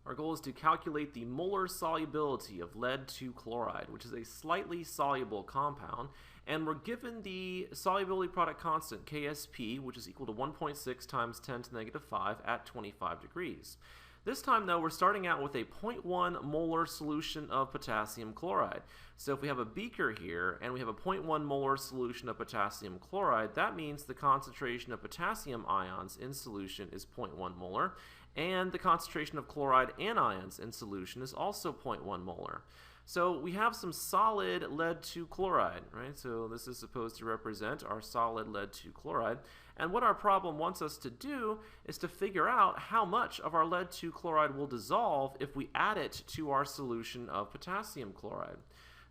Our goal is to calculate the molar solubility of lead 2 chloride, which is a slightly soluble compound, and we're given the solubility product constant, Ksp, which is equal to 1.6 times 10 to the negative 5 at 25 degrees. This time, though, we're starting out with a 0.1 molar solution of potassium chloride. So if we have a beaker here and we have a 0.1 molar solution of potassium chloride, that means the concentration of potassium ions in solution is 0.1 molar, and the concentration of chloride anions in solution is also 0.1 molar. So we have some solid lead 2 chloride, right? So this is supposed to represent our solid lead 2 chloride. And what our problem wants us to do is to figure out how much of our lead 2 chloride will dissolve if we add it to our solution of potassium chloride.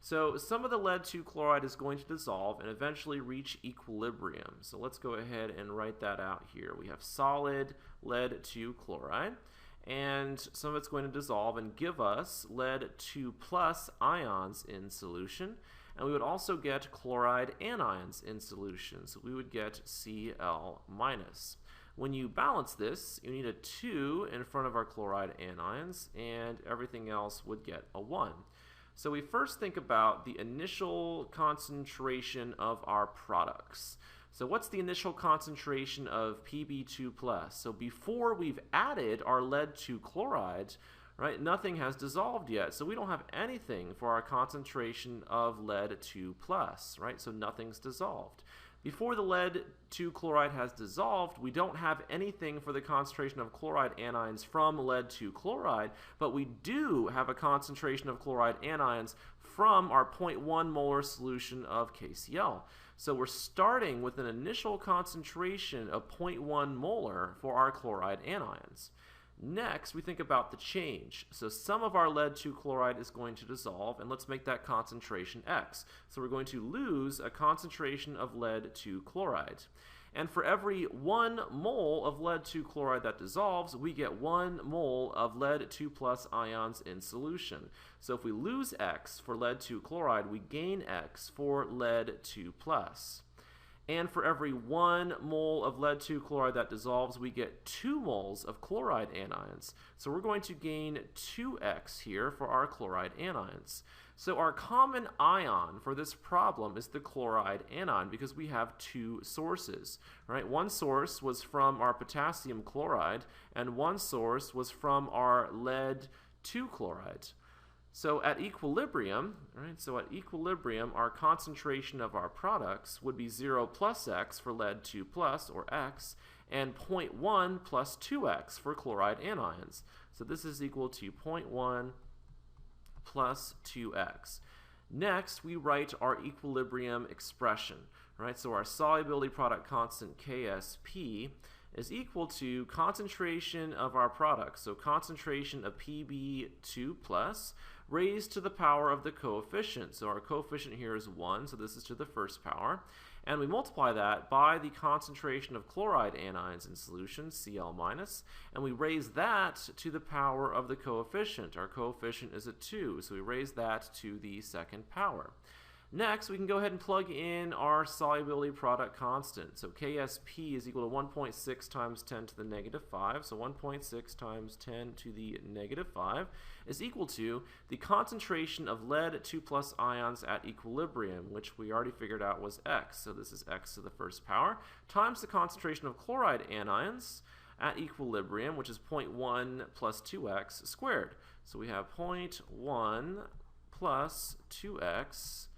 So some of the lead 2 chloride is going to dissolve and eventually reach equilibrium. So let's go ahead and write that out here. We have solid lead 2 chloride, and some of it's going to dissolve and give us lead 2 plus ions in solution. And we would also get chloride anions in solution, so we would get Cl minus. When you balance this, you need a 2 in front of our chloride anions, and everything else would get a 1. So we first think about the initial concentration of our products. So what's the initial concentration of Pb2+? So before we've added our lead 2 chloride, right, nothing has dissolved yet. So we don't have anything for our concentration of lead 2+, right? So nothing's dissolved. Before the lead 2 chloride has dissolved, we don't have anything for the concentration of chloride anions from lead 2 chloride, but we do have a concentration of chloride anions from our 0.1 molar solution of KCl. So we're starting with an initial concentration of 0.1 molar for our chloride anions. Next, we think about the change. So some of our lead 2 chloride is going to dissolve, and let's make that concentration X. So we're going to lose a concentration of lead 2 chloride. And for every 1 mole of lead 2 chloride that dissolves, we get 1 mole of lead 2 plus ions in solution. So if we lose X for lead 2 chloride, we gain X for lead 2 plus. And for every 1 mole of lead 2 chloride that dissolves, we get 2 moles of chloride anions. So we're going to gain 2x here for our chloride anions. So our common ion for this problem is the chloride anion because we have 2 sources, right? One source was from our potassium chloride, and one source was from our lead 2 chloride. So at equilibrium, right, our concentration of our products would be 0 plus X for lead 2 plus, or X, and 0.1 plus 2X for chloride anions. So this is equal to 0.1 plus 2X. Next, we write our equilibrium expression, right? So our solubility product constant Ksp is equal to concentration of our product, so concentration of Pb2 plus raised to the power of the coefficient. So our coefficient here is 1, so this is to the first power. And we multiply that by the concentration of chloride anions in solution, Cl minus, and we raise that to the power of the coefficient. Our coefficient is a 2, so we raise that to the second power. Next, we can go ahead and plug in our solubility product constant. So Ksp is equal to 1.6 times 10 to the negative 5. So 1.6 times 10 to the negative 5 is equal to the concentration of lead 2 plus ions at equilibrium, which we already figured out was X. So this is X to the first power, times the concentration of chloride anions at equilibrium, which is 0.1 plus 2x squared. So we have 0.1 plus 2x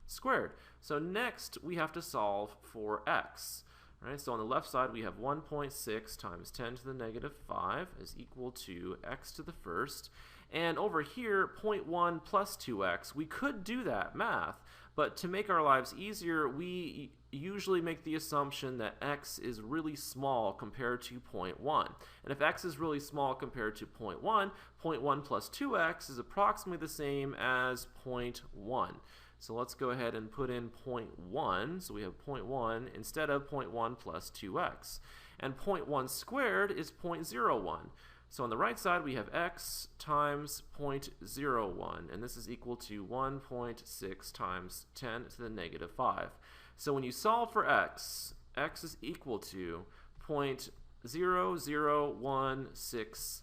squared. So next we have to solve for x. Right? So on the left side we have 1.6 times 10 to the negative 5 is equal to x to the first. And over here, 0.1 plus 2x, we could do that math, but to make our lives easier, we usually make the assumption that x is really small compared to 0.1. And if x is really small compared to 0.1, 0.1 plus 2x is approximately the same as 0.1. So let's go ahead and put in 0.1. So we have 0.1 instead of 0.1 plus 2x. And 0.1 squared is 0.01. So on the right side we have x times 0.01, and this is equal to 1.6 times 10 to the negative 5. So when you solve for x, x is equal to 0.0016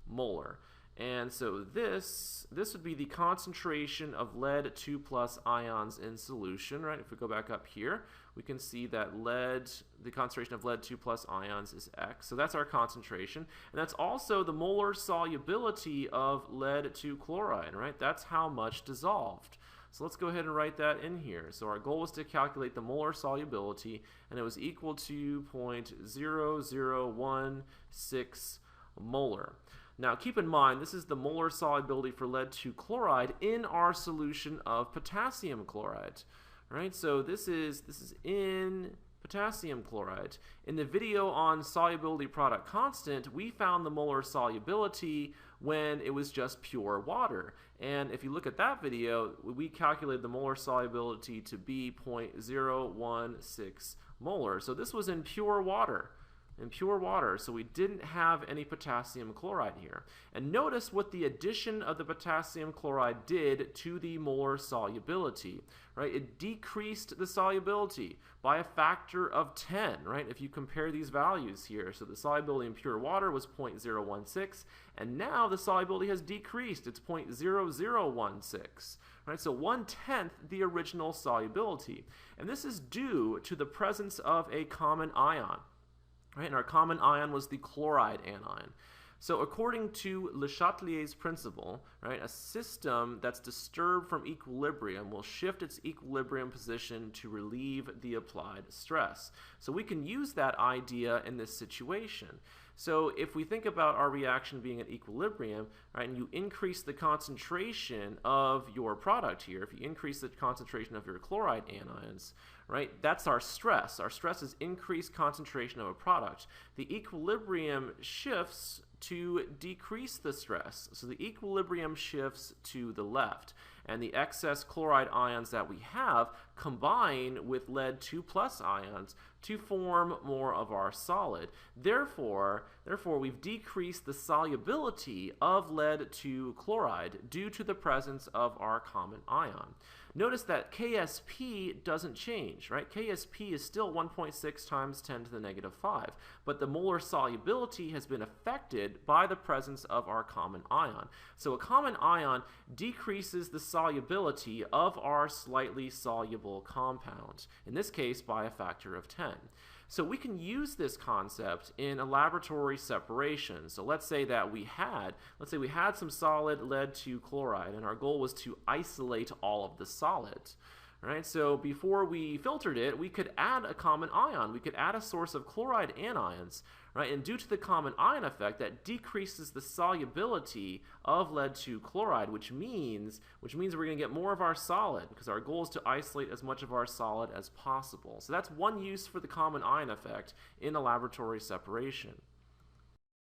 molar. And so this would be the concentration of lead 2 plus ions in solution, right? If we go back up here, we can see that the concentration of lead 2 plus ions is X. So that's our concentration. And that's also the molar solubility of lead 2 chloride, right? That's how much dissolved. So let's go ahead and write that in here. So our goal was to calculate the molar solubility, and it was equal to 0.0016 molar. Now keep in mind, this is the molar solubility for lead 2 chloride in our solution of potassium chloride. Right? So this is in potassium chloride. In the video on solubility product constant, we found the molar solubility when it was just pure water. And if you look at that video, we calculated the molar solubility to be 0.016 molar. So this was in pure water. So we didn't have any potassium chloride here. And notice what the addition of the potassium chloride did to the molar solubility, right? It decreased the solubility by a factor of 10, right? If you compare these values here, so the solubility in pure water was 0.016, and now the solubility has decreased. It's 0.0016, right? So 1/10 the original solubility. And this is due to the presence of a common ion. Right, and our common ion was the chloride anion. So according to Le Chatelier's principle, right, a system that's disturbed from equilibrium will shift its equilibrium position to relieve the applied stress. So we can use that idea in this situation. So if we think about our reaction being at equilibrium, right, and you increase the concentration of your product here, if you increase the concentration of your chloride anions, right, that's our stress. Our stress is increased concentration of a product. The equilibrium shifts to decrease the stress. So the equilibrium shifts to the left, and the excess chloride ions that we have combine with lead 2 plus ions to form more of our solid. Therefore, we've decreased the solubility of lead 2 chloride due to the presence of our common ion. Notice that KSP doesn't change, right? KSP is still 1.6 times 10 to the negative 5, but the molar solubility has been affected by the presence of our common ion. So a common ion decreases the solubility of our slightly soluble compound, in this case by a factor of 10. So we can use this concept in a laboratory separation. So let's say we had some solid lead 2 chloride, and our goal was to isolate all of the solid. Right? So before we filtered it, we could add a common ion. We could add a source of chloride anions, right? And due to the common ion effect, that decreases the solubility of lead 2 chloride, which means we're going to get more of our solid, because our goal is to isolate as much of our solid as possible. So that's one use for the common ion effect in a laboratory separation.